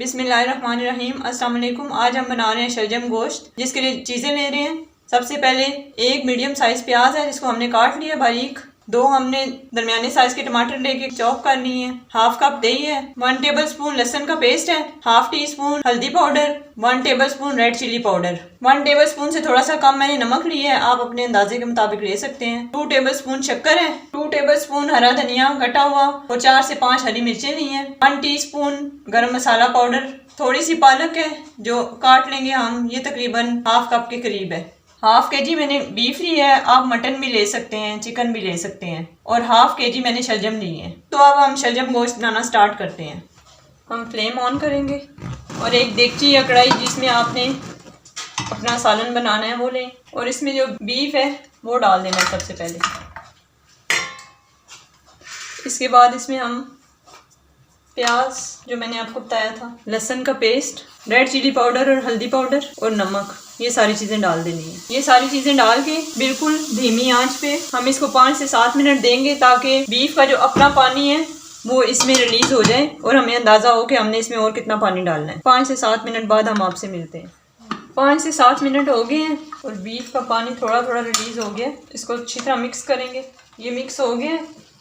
बिस्मिल्लाहिर्रहमानिर्रहीम। अस्सलाम वालेकुम। आज हम बना रहे हैं शलजम गोश्त, जिसके लिए चीज़ें ले रहे हैं। सबसे पहले एक मीडियम साइज़ प्याज है, जिसको हमने काट लिया बारीक। 2 हमने दरमियाने साइज़ के टमाटर लेके चॉप कर लिए हैं। हाफ कप दही है। 1 टेबल स्पून लहसुन का पेस्ट है। हाफ टी स्पून हल्दी powder. 1 tablespoon red chilli powder. 1 tablespoon से थोड़ा सा कम मैंने नमक लिया है, आप अपने अंदाजे के मुताबिक ले सकते हैं। 2 टेबल स्पून शक्कर है। 2 टेबल स्पून हरा धनिया कटा हुआ और 4 से 5 हरी मिर्चें ली हैं। 1 टी स्पून गरम मसाला पाउडर। थोड़ी सी पालक है जो काट लेंगे हम, ये तकरीबन हाफ कप के करीब है। हाफ के जी मैंने बीफ ली है, आप मटन भी ले सकते हैं, चिकन भी ले सकते हैं। और हाफ के जी मैंने शलजम ली है। तो अब हम शलजम गोश्त बनाना स्टार्ट करते हैं। हम फ्लेम ऑन करेंगे और एक देगची या कढ़ाई जिसमें आपने अपना सालन बनाना है वो लें, और इसमें जो बीफ है वो डाल देना है सबसे पहले। इसके बाद इसमें हम प्याज जो मैंने आपको बताया था, लहसुन का पेस्ट, रेड चिली पाउडर और हल्दी पाउडर और नमक, ये सारी चीज़ें डाल देनी है। ये सारी चीज़ें डाल के बिल्कुल धीमी आंच पे हम इसको 5 से 7 मिनट देंगे, ताकि बीफ का जो अपना पानी है वो इसमें रिलीज हो जाए और हमें अंदाज़ा हो कि हमने इसमें और कितना पानी डालना है। 5 से 7 मिनट बाद हम आपसे मिलते हैं। 5 से 7 मिनट हो गए हैं और बीफ का पानी थोड़ा थोड़ा रिलीज हो गया। इसको अच्छी तरह मिक्स करेंगे। ये मिक्स हो गया।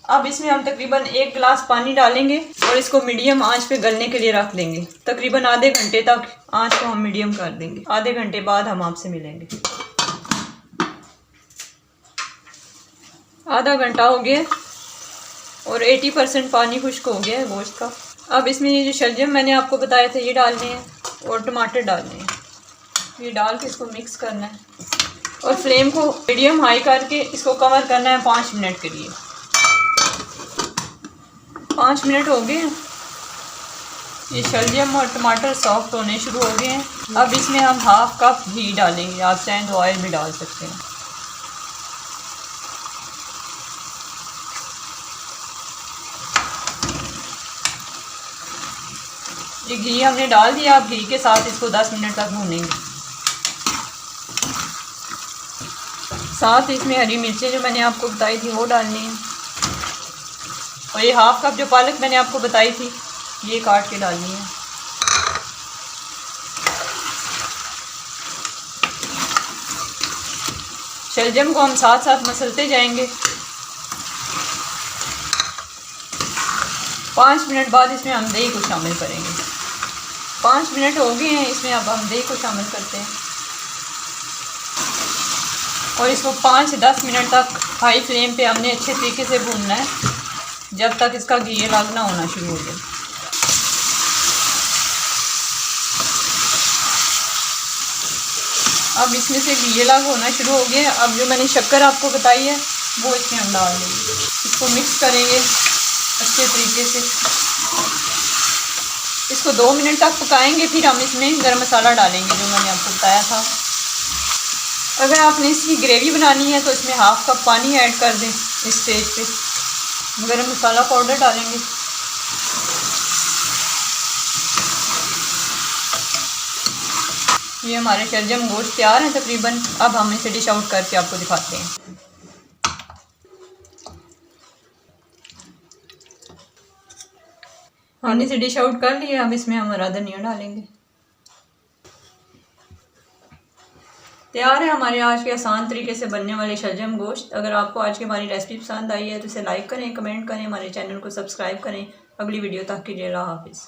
अब इसमें हम तकरीबन 1 गिलास पानी डालेंगे और इसको मीडियम आंच पे गलने के लिए रख देंगे। तकरीबन आधे घंटे तक आंच को हम मीडियम कर देंगे। आधे घंटे बाद हम आपसे मिलेंगे। आधा घंटा हो गया और 80% पानी खुश्क हो गया है गोश्त का। अब इसमें ये जो शलजम मैंने आपको बताए थे ये डालने हैं और टमाटर डालने हैं। ये डाल के इसको मिक्स करना है और फ्लेम को मीडियम हाई करके इसको कवर करना है 5 मिनट के लिए। 5 मिनट हो गए। ये शलजम और टमाटर सॉफ्ट होने शुरू हो गए हैं। अब इसमें हम हाफ कप घी डालेंगे, आप चाहें तो ऑयल भी डाल सकते हैं। ये घी हमने डाल दिया। अब घी के साथ इसको 10 मिनट तक भूनेंगे। साथ इसमें हरी मिर्चें जो मैंने आपको बताई थी वो डालनी है, और ये हाफ कप जो पालक मैंने आपको बताई थी ये काट के डालनी है। शलजम को हम साथ साथ मसलते जाएंगे। 5 मिनट बाद इसमें हम दही को शामिल करेंगे। 5 मिनट हो गए हैं। इसमें अब हम दही को शामिल करते हैं और इसको 5 से 10 मिनट तक हाई फ्लेम पे हमने अच्छे तरीके से भूनना है, जब तक इसका घी अलग ना होना शुरू हो जाए। अब इसमें से घी अलग होना शुरू हो गया। अब जो मैंने शक्कर आपको बताई है वो इसमें हम डाल देंगे। इसको मिक्स करेंगे अच्छे तरीके से। इसको 2 मिनट तक पकाएंगे, फिर हम इसमें गरम मसाला डालेंगे जो मैंने आपको बताया था। अगर आपने इसकी ग्रेवी बनानी है तो इसमें हाफ कप पानी ऐड कर दें। इस स्टेज पे गरम मसाला पाउडर डालेंगे। ये हमारे शलजम गोश्त तैयार है तकरीबन। अब हम इसे डिश आउट करके आपको दिखाते हैं। हमने इसे डिश आउट कर लिया। अब इसमें हम हरा धनिया डालेंगे। तैयार है हमारे आज के आसान तरीके से बनने वाले शलजम गोश्त। अगर आपको आज की हमारी रेसिपी पसंद आई है तो इसे लाइक करें, कमेंट करें, हमारे चैनल को सब्सक्राइब करें। अगली वीडियो तक के लिए अल्लाह हाफिज़।